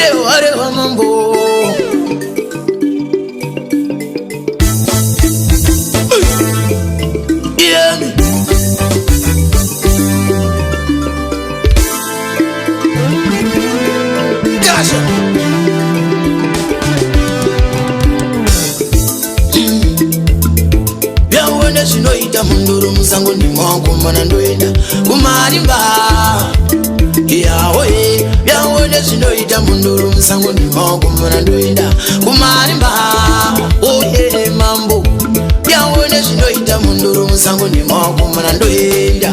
ware wa mambo. Yeah. Gasha. Byawone shinoita munduru musango ni mwangu mana ndoenda kumarimba. Yawe byawone shinoita munduru musango ni mwangu mana ndoenda kumarimba. Oye mambo byawone shinoita munduru musango ni mwangu mana ndoenda.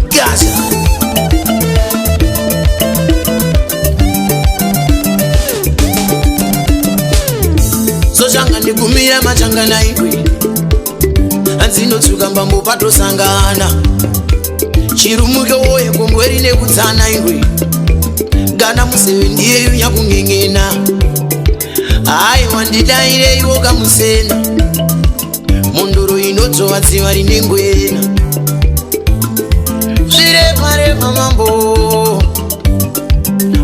Gasha. Soshanga ndikumira machanga na iwe Anzino tsuka mbambo pato sangana Chirumuke woye kongweri nekutsana iwe Gana musewe ndiye yunya kungengena Hai wandidaire iwo kamusena Munduru inodzo wadziwa rinengwena Zvirema mambo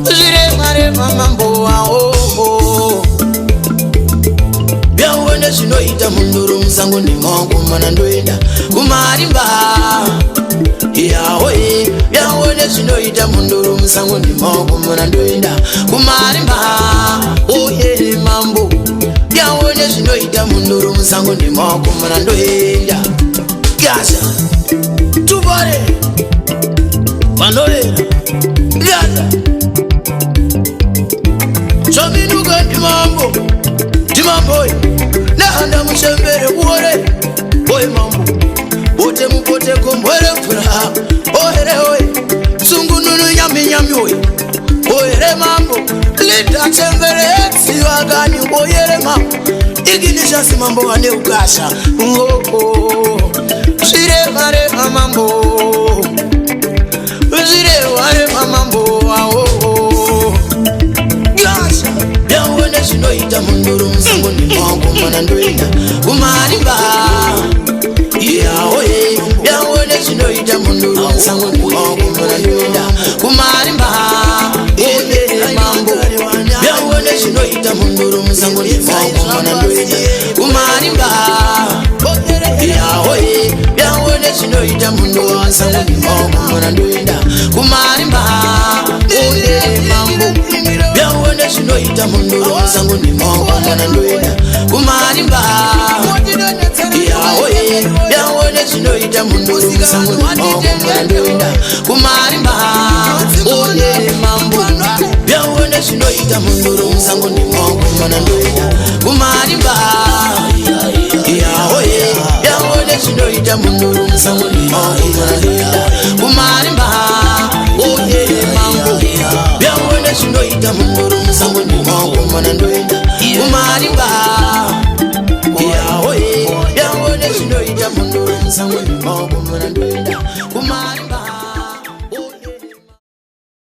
Zvirema mambo aho Byawone zvinoita munduru musango nemangu mana ndoenda kumarimba. Yawe byawone zvinoita munduru musango nemangu mana ndoenda kumarimba. Oye mambo byawone zvinoita munduru musango nemangu mana ndoenda. Gasha tubare vanolera gaza zvominuka ndimambo Nahanda mushembere kuore Oye mambo Bote mupote kombwere furaha Ohere oye Sungununu nyami oye Ohere mambo Lita chembere Siwa gani ohere mambo Iginisha si mambo wane ukasha Zirema mambo Zirema mambo Gasha Byawone shinoita munduru musango ni mwangu mana ndoenda kumarimba. Yawe byawone shinoita munduru musango ni mwangu mana ndoenda kumarimba. Oye mambo byawone shinoita munduru musango ni mwangu mana ndoenda kumarimba. Yawe byawone shinoita munduru musango ni mwangu mana ndoenda kumarimba. Oye mambo byawone shinoita munduru musango ni mwangu mana ndoenda kumarimba. Yawe byawone shinoita munduru musango ni mwangu mana ndoenda kumarimba. Oye mambo byawone shinoita munduru musango ni mwangu mana ndoenda kumarimba. Yawe byawone shinoita munduru musango ni mwangu mana ndoenda kumarimba. Oye mambo byawone shinoita munduru musango ni mwangu mana ndoenda kumarimba. Yawe byawone shinoita munduru musango ni mwangu mana ndoenda